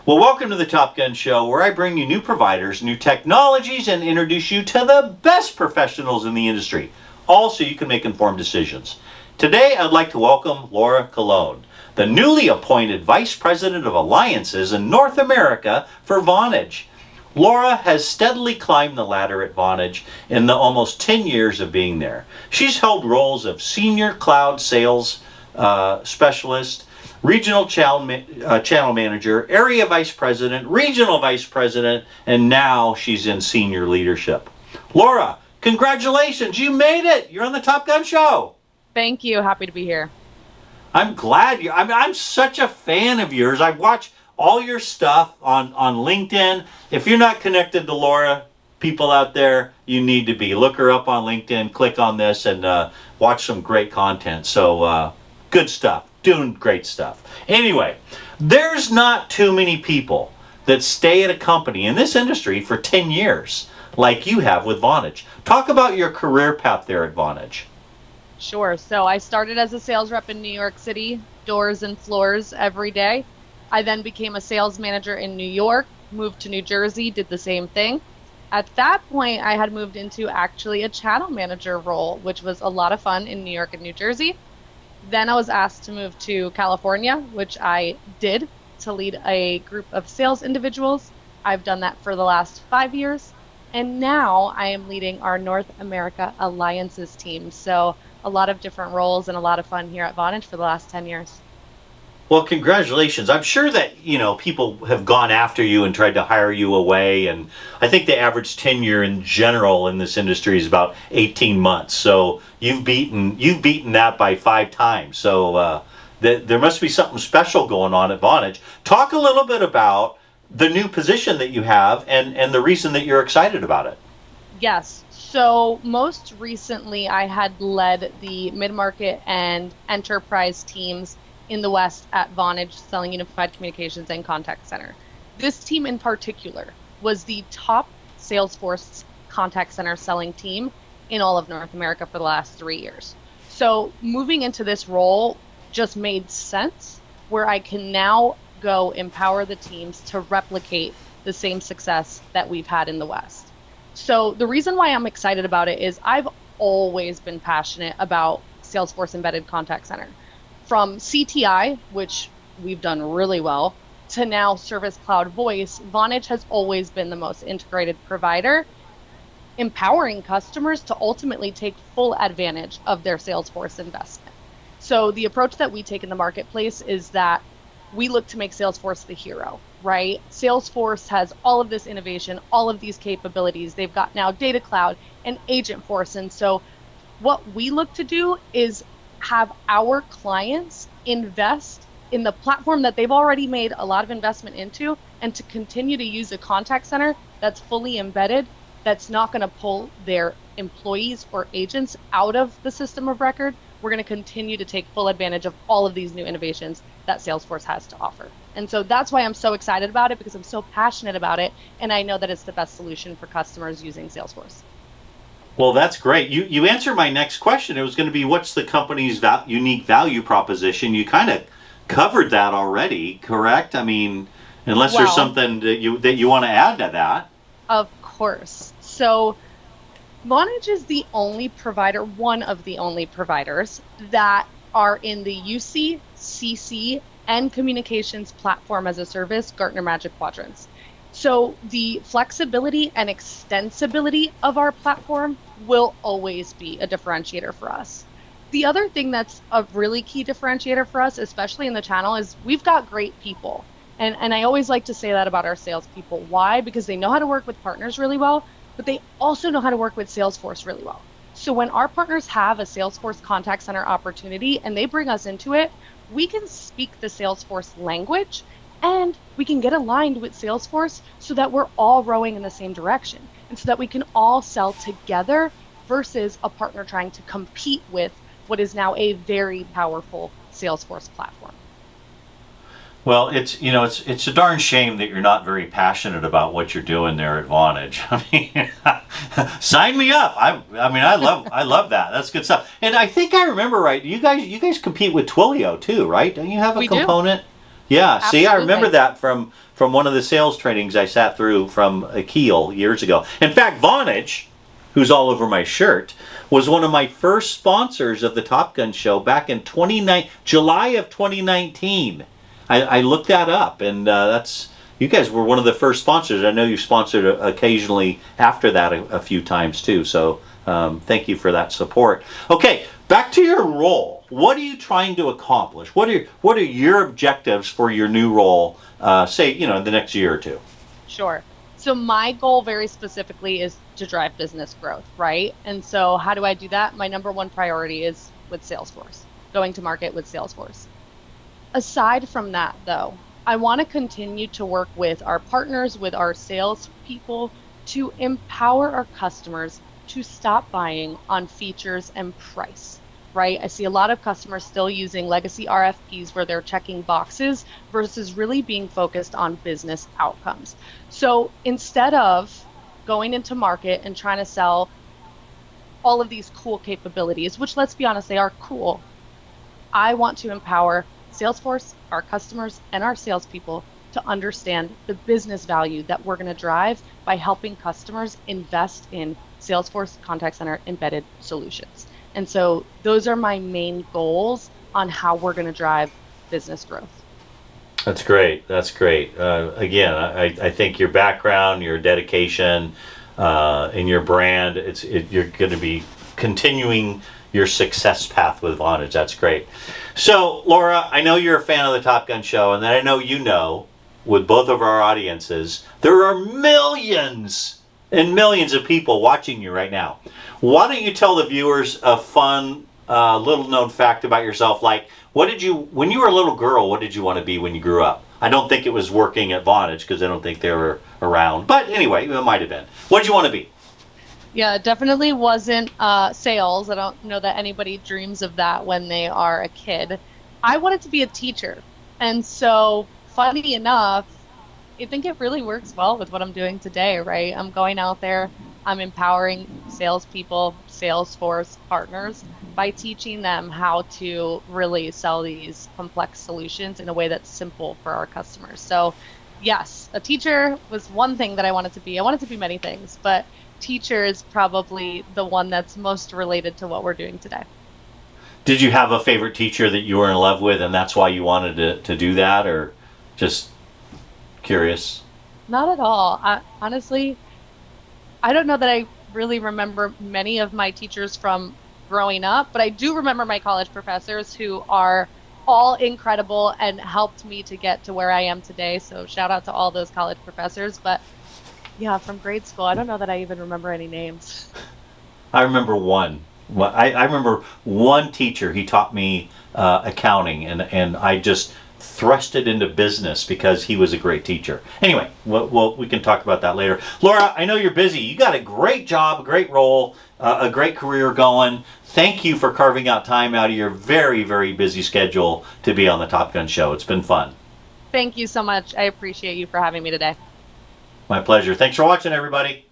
Well, welcome to the Top Gun Show, where I bring you new providers, new technologies, and introduce you to the best professionals in the industry, all so you can make informed decisions. Today, I'd like to welcome Laura Colon, the newly appointed Vice President of Alliances in North America for Vonage. Laura has steadily climbed the ladder at Vonage in the almost 10 years of being there. She's held roles of Senior Cloud Sales Specialist, Regional Channel Manager, Area Vice President, Regional Vice President, and now she's in Senior Leadership. Laura, congratulations, you made it! You're on the Top Gun Show! Thank you, happy to be here. I'm glad I'm such a fan of yours. I watch all your stuff on LinkedIn. If you're not connected to Laura, people out there, you need to be. Look her up on LinkedIn, click on this, and watch some great content. So, good stuff. Doing great stuff. Anyway, there's not too many people that stay at a company in this industry for 10 years like you have with Vonage. Talk about your career path there at Vonage. Sure. So I started as a sales rep in New York City, doors and floors every day. I then became a sales manager in New York, moved to New Jersey, did the same thing. At that point, I had moved into actually a channel manager role, which was a lot of fun in New York and New Jersey. Then I was asked to move to California, which I did, to lead a group of sales individuals. I've done that for the last 5 years. And now I am leading our North America Alliances team. So a lot of different roles and a lot of fun here at Vonage for the last 10 years. Well, congratulations. I'm sure that, people have gone after you and tried to hire you away. And I think the average tenure in general in this industry is about 18 months. So you've beaten that by 5 times. So there must be something special going on at Vonage. Talk a little bit about the new position that you have and the reason that you're excited about it. Yes. So most recently, I had led the mid-market and enterprise teams in the West at Vonage, selling unified communications and contact center. This team in particular was the top Salesforce contact center selling team in all of North America for the last 3 years. So moving into this role just made sense, where I can now go empower the teams to replicate the same success that we've had in the West. So the reason why I'm excited about it is I've always been passionate about Salesforce embedded contact center. From CTI, which we've done really well, to now Service Cloud Voice, Vonage has always been the most integrated provider, empowering customers to ultimately take full advantage of their Salesforce investment. So the approach that we take in the marketplace is that we look to make Salesforce the hero, right? Salesforce has all of this innovation, all of these capabilities. They've got now Data Cloud and Agentforce. And so what we look to do is have our clients invest in the platform that they've already made a lot of investment into, and to continue to use a contact center that's fully embedded, that's not going to pull their employees or agents out of the system of record. We're going to continue to take full advantage of all of these new innovations that Salesforce has to offer. And so that's why I'm so excited about it, because I'm so passionate about it, and I know that it's the best solution for customers using Salesforce. Well, that's great. You answered my next question. It was going to be, what's the company's unique value proposition? You kind of covered that already, correct? I mean, unless there's something that you want to add to that. Of course. So Vonage is the only provider, one of the only providers that are in the UC, CC, and Communications Platform as a Service Gartner Magic Quadrants. So the flexibility and extensibility of our platform will always be a differentiator for us. The other thing that's a really key differentiator for us, especially in the channel, is we've got great people. And I always like to say that about our salespeople. Why? Because they know how to work with partners really well, but they also know how to work with Salesforce really well. So when our partners have a Salesforce contact center opportunity and they bring us into it, we can speak the Salesforce language and we can get aligned with Salesforce so that we're all rowing in the same direction and so that we can all sell together versus a partner trying to compete with what is now a very powerful Salesforce platform. Well, it's a darn shame that you're not very passionate about what you're doing there at Vonage. I mean, sign me up. I love that. That's good stuff. And I think I remember right. You guys compete with Twilio too, right? Don't you have a component? Do. Yeah, see, I remember Absolutely. that from one of the sales trainings I sat through from Akil years ago. In fact, Vonage, who's all over my shirt, was one of my first sponsors of the Top Gun show back in July of 2019. I looked that up, and that's you guys were one of the first sponsors. I know you sponsored occasionally after that a few times too. So thank you for that support. Okay, back to your role. What are you trying to accomplish? What are your objectives for your new role? Say in the next year or two. Sure. So my goal very specifically is to drive business growth, right? And so how do I do that? My number one priority is with Salesforce, going to market with Salesforce. Aside from that, though, I want to continue to work with our partners, with our salespeople to empower our customers to stop buying on features and price, right? I see a lot of customers still using legacy RFPs where they're checking boxes versus really being focused on business outcomes. So instead of going into market and trying to sell all of these cool capabilities, which let's be honest, they are cool, I want to empower Salesforce, our customers, and our salespeople to understand the business value that we're going to drive by helping customers invest in Salesforce Contact Center embedded solutions. And so those are my main goals on how we're going to drive business growth. That's great. That's great. Again, I think your background, your dedication, and your brand, you're going to be continuing your success path with Vonage. That's great. So, Laura, I know you're a fan of the Top Gun show, and then I know with both of our audiences, there are millions and millions of people watching you right now. Why don't you tell the viewers a fun, little known fact about yourself? Like, when you were a little girl, what did you want to be when you grew up? I don't think it was working at Vonage because I don't think they were around. But anyway, it might have been. What did you want to be? Yeah, it definitely wasn't sales. I don't know that anybody dreams of that when they are a kid. I wanted to be a teacher. And so, funny enough, I think it really works well with what I'm doing today, right? I'm going out there, I'm empowering salespeople, Salesforce partners by teaching them how to really sell these complex solutions in a way that's simple for our customers. So, yes, a teacher was one thing that I wanted to be. I wanted to be many things, but teacher is probably the one that's most related to what we're doing today. Did you have a favorite teacher that you were in love with, and that's why you wanted to do that, or just curious? Not at all. Honestly, I don't know that I really remember many of my teachers from growing up, but I do remember my college professors who are all incredible and helped me to get to where I am today. So shout out to all those college professors. But yeah, from grade school, I don't know that I even remember any names. I remember one. I remember one teacher. He taught me accounting, and I just thrust it into business because he was a great teacher. Anyway, we can talk about that later. Laura, I know you're busy. You got a great job, a great role, a great career going. Thank you for carving out time out of your very, very busy schedule to be on the Top Gun show. It's been fun. Thank you so much. I appreciate you for having me today. My pleasure. Thanks for watching, everybody.